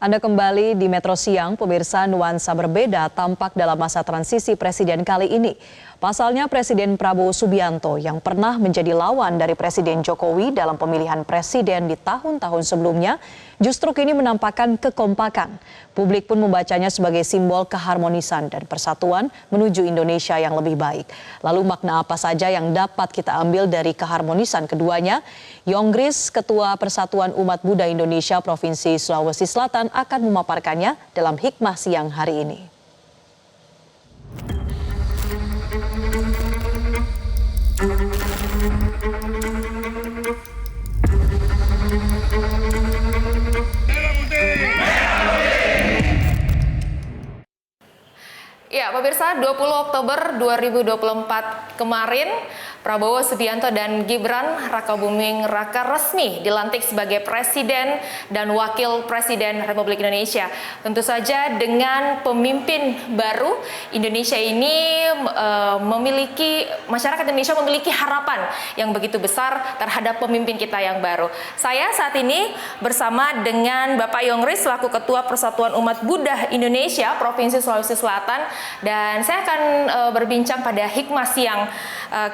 Anda kembali di Metro Siang, pemirsa. Nuansa berbeda tampak dalam masa transisi presiden kali ini. Pasalnya Presiden Prabowo Subianto yang pernah menjadi lawan dari Presiden Jokowi dalam pemilihan presiden di tahun-tahun sebelumnya justru kini menampakkan kekompakan. Publik pun membacanya sebagai simbol keharmonisan dan persatuan menuju Indonesia yang lebih baik. Lalu makna apa saja yang dapat kita ambil dari keharmonisan keduanya? Yonggris, Ketua Persatuan Umat Buddha Indonesia Provinsi Sulawesi Selatan akan memaparkannya dalam Hikmah Siang hari ini. Ya, pemirsa, 20 Oktober 2024 kemarin, Prabowo Subianto dan Gibran Rakabuming Raka resmi dilantik sebagai Presiden dan Wakil Presiden Republik Indonesia. Tentu saja dengan pemimpin baru, Indonesia ini masyarakat Indonesia memiliki harapan yang begitu besar terhadap pemimpin kita yang baru. Saya saat ini bersama dengan Bapak Yonggris selaku Ketua Persatuan Umat Buddha Indonesia Provinsi Sulawesi Selatan, dan saya akan berbincang pada Hikmah Siang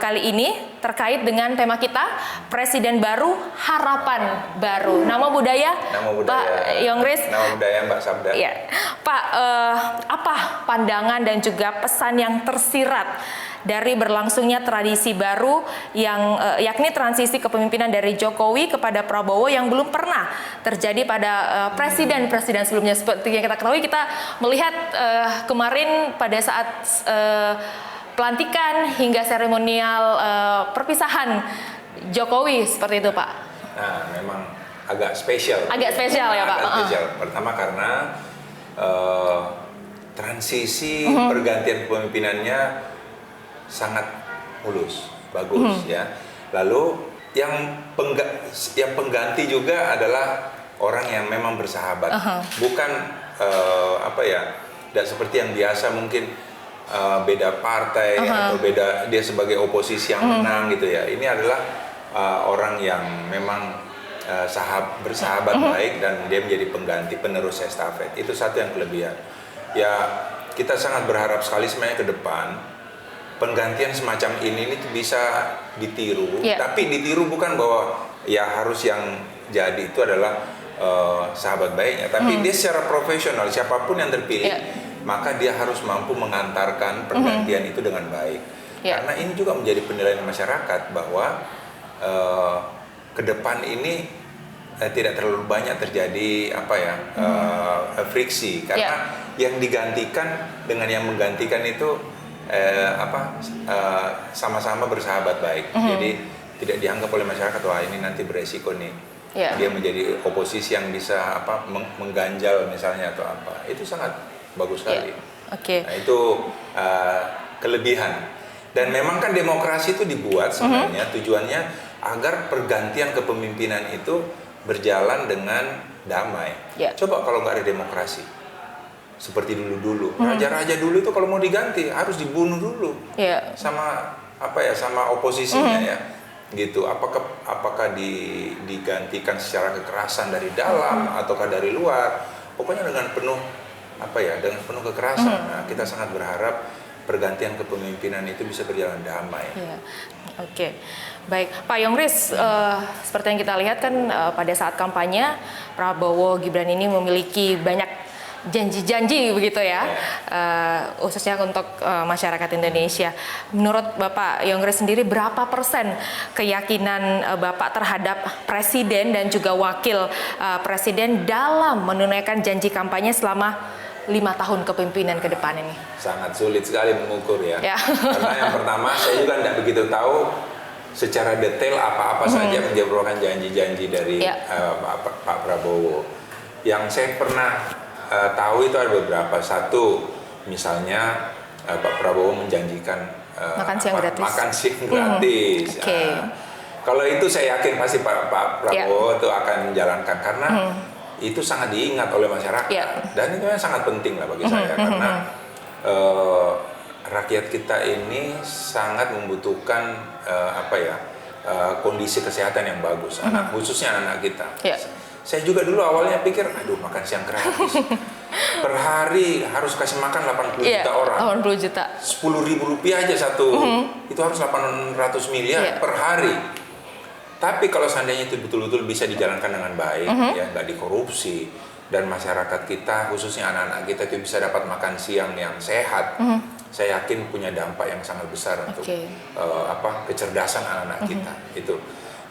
kali ini terkait dengan tema kita, Presiden Baru, Harapan Baru. Nama budaya, Pak Yonggris. Nama budaya Mbak Sabda. Ya. Pak, apa pandangan dan juga pesan yang tersirat dari berlangsungnya tradisi baru yang yakni transisi kepemimpinan dari Jokowi kepada Prabowo yang belum pernah terjadi pada presiden-presiden sebelumnya? Seperti yang kita ketahui, kita melihat kemarin pada saat pelantikan hingga seremonial perpisahan Jokowi seperti itu, Pak. Nah, memang agak spesial. Agak spesial ya, Pak. Spesial. Pertama karena transisi pergantian kepemimpinannya sangat mulus, bagus ya. Lalu yang pengganti juga adalah orang yang memang bersahabat, bukan tidak seperti yang biasa mungkin beda partai atau beda dia sebagai oposisi yang menang gitu ya. Ini adalah orang yang memang bersahabat baik dan dia menjadi pengganti penerus estafet. Itu satu yang kelebihan. Ya, kita sangat berharap sekali sebenarnya ke depan penggantian semacam ini bisa ditiru, tapi ditiru bukan bahwa ya harus yang jadi itu adalah sahabat baiknya, tapi dia secara profesional, siapapun yang terpilih, maka dia harus mampu mengantarkan pergantian itu dengan baik. Karena ini juga menjadi penilaian masyarakat bahwa ke depan ini tidak terlalu banyak terjadi friksi, karena yang digantikan dengan yang menggantikan itu sama-sama bersahabat baik. Jadi tidak dianggap oleh masyarakat wah ini nanti beresiko nih dia menjadi oposisi yang bisa mengganjal misalnya atau apa. Itu sangat bagus sekali. Nah, itu kelebihan. Dan memang kan demokrasi itu dibuat sebenarnya tujuannya agar pergantian kepemimpinan itu berjalan dengan damai. Coba kalau nggak ada demokrasi seperti dulu-dulu, raja-raja dulu itu kalau mau diganti harus dibunuh dulu sama sama oposisinya ya, gitu. Apakah digantikan secara kekerasan dari dalam ataukah dari luar? Pokoknya dengan penuh kekerasan. Nah, kita sangat berharap pergantian kepemimpinan itu bisa berjalan damai. Oke. Baik, Pak Yonggris, seperti yang kita lihat kan pada saat kampanye Prabowo Gibran ini memiliki banyak janji-janji begitu ya, khususnya untuk masyarakat Indonesia. Menurut Bapak Yonggris sendiri, berapa persen keyakinan Bapak terhadap Presiden dan juga Wakil Presiden dalam menunaikan janji kampanye selama 5 tahun kepemimpinan ke depan ini? Sangat sulit sekali mengukur ya. Karena yang pertama saya juga tidak begitu tahu secara detail apa-apa saja merupakan janji-janji dari Pak Prabowo. Yang saya pernah tahu itu ada beberapa. Satu, misalnya Pak Prabowo menjanjikan makan siang gratis. Kalau itu saya yakin pasti Pak Prabowo itu akan menjalankan, karena itu sangat diingat oleh masyarakat dan itu sangat penting lah bagi saya, karena rakyat kita ini sangat membutuhkan kondisi kesehatan yang bagus, khususnya anak kita. Saya juga dulu awalnya pikir, aduh makan siang gratis. Per hari harus kasih makan 80 juta orang. 80 juta. 10.000 rupiah aja satu, itu harus 800 miliar per hari. Tapi kalau seandainya itu betul-betul bisa dijalankan dengan baik, ya nggak dikorupsi, dan masyarakat kita, khususnya anak-anak kita itu bisa dapat makan siang yang sehat, saya yakin punya dampak yang sangat besar untuk kecerdasan anak-anak kita. Itu.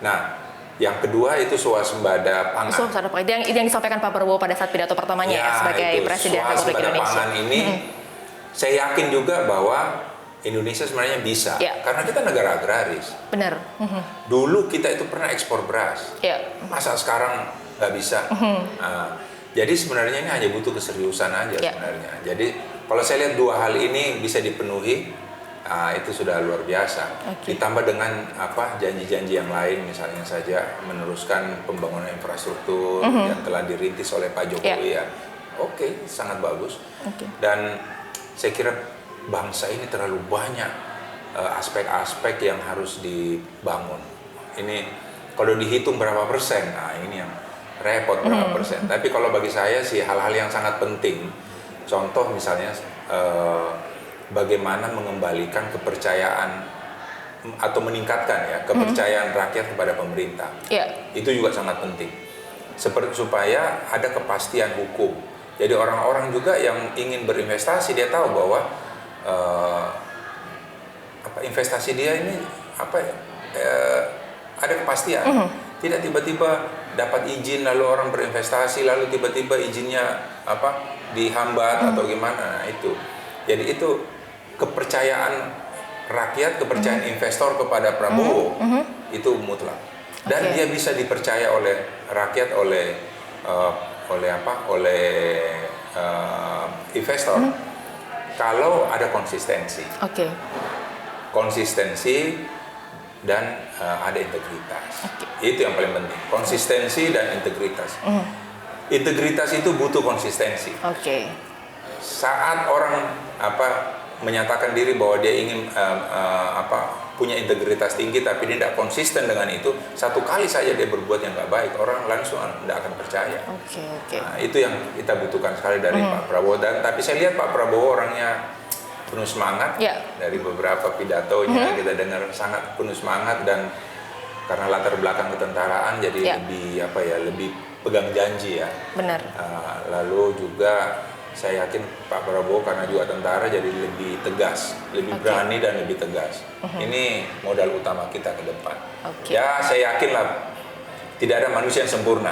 Nah, yang kedua itu swasembada pangan. Swasembada pangan, yang disampaikan Pak Prabowo pada saat pidato pertamanya ya, sebagai Presiden Republik Indonesia. Pangan ini, saya yakin juga bahwa Indonesia sebenarnya bisa, karena kita negara agraris. Benar. Dulu kita itu pernah ekspor beras, masa sekarang nggak bisa. Jadi sebenarnya ini hanya butuh keseriusan aja sebenarnya. Jadi kalau saya lihat dua hal ini bisa dipenuhi, itu sudah luar biasa. Ditambah dengan janji-janji yang lain, misalnya saja meneruskan pembangunan infrastruktur yang telah dirintis oleh Pak Jokowi Oke, sangat bagus. Dan saya kira bangsa ini terlalu banyak aspek-aspek yang harus dibangun. Ini kalau dihitung berapa persen, ini yang repot berapa persen. Tapi kalau bagi saya sih hal-hal yang sangat penting. Contoh misalnya bagaimana mengembalikan kepercayaan atau meningkatkan kepercayaan rakyat kepada pemerintah. Itu juga sangat penting. Supaya ada kepastian hukum. Jadi orang-orang juga yang ingin berinvestasi dia tahu bahwa investasi dia ini ada kepastian. Tidak tiba-tiba dapat izin lalu orang berinvestasi lalu tiba-tiba izinnya dihambat atau gimana. Nah, itu. Jadi itu kepercayaan rakyat, kepercayaan investor kepada Prabowo itu mutlak. Dan dia bisa dipercaya oleh rakyat, oleh investor. Kalau ada konsistensi, konsistensi dan ada integritas, itu yang paling penting. Konsistensi dan integritas. Integritas itu butuh konsistensi. Saat orang menyatakan diri bahwa dia ingin punya integritas tinggi, tapi dia tidak konsisten dengan itu, satu kali saja dia berbuat yang nggak baik, orang langsung tidak akan percaya. Nah, itu yang kita butuhkan sekali dari Pak Prabowo. Dan tapi saya lihat Pak Prabowo orangnya penuh semangat. Dari beberapa pidatonya kita dengar sangat penuh semangat, dan karena latar belakang ketentaraan jadi lebih pegang janji ya. Benar. Lalu juga saya yakin Pak Prabowo karena juga tentara jadi lebih tegas, lebih berani dan lebih tegas. Ini modal utama kita ke depan. Ya saya yakinlah tidak ada manusia yang sempurna.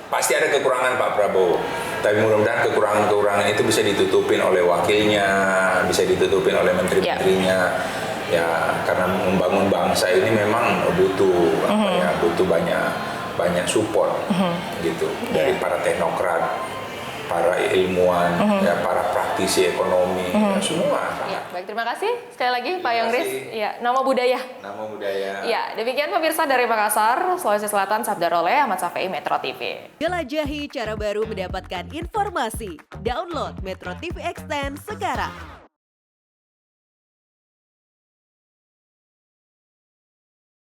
Pasti ada kekurangan Pak Prabowo. Tapi mudah-mudahan kekurangan-kekurangan itu bisa ditutupin oleh wakilnya, bisa ditutupin oleh menteri-menterinya. Ya karena membangun bangsa ini memang butuh butuh banyak support gitu dari para teknokrat, para ilmuwan, para praktisi ekonomi, semua. Baik, terima kasih sekali lagi Pak Youngris. Nama budaya. Nama budaya. Demikian pemirsa dari Makassar, Sulawesi Selatan, Sabda Roleh, Ahmad Safei, Metro TV. Jelajahi cara baru mendapatkan informasi. Download Metro TV Extend sekarang.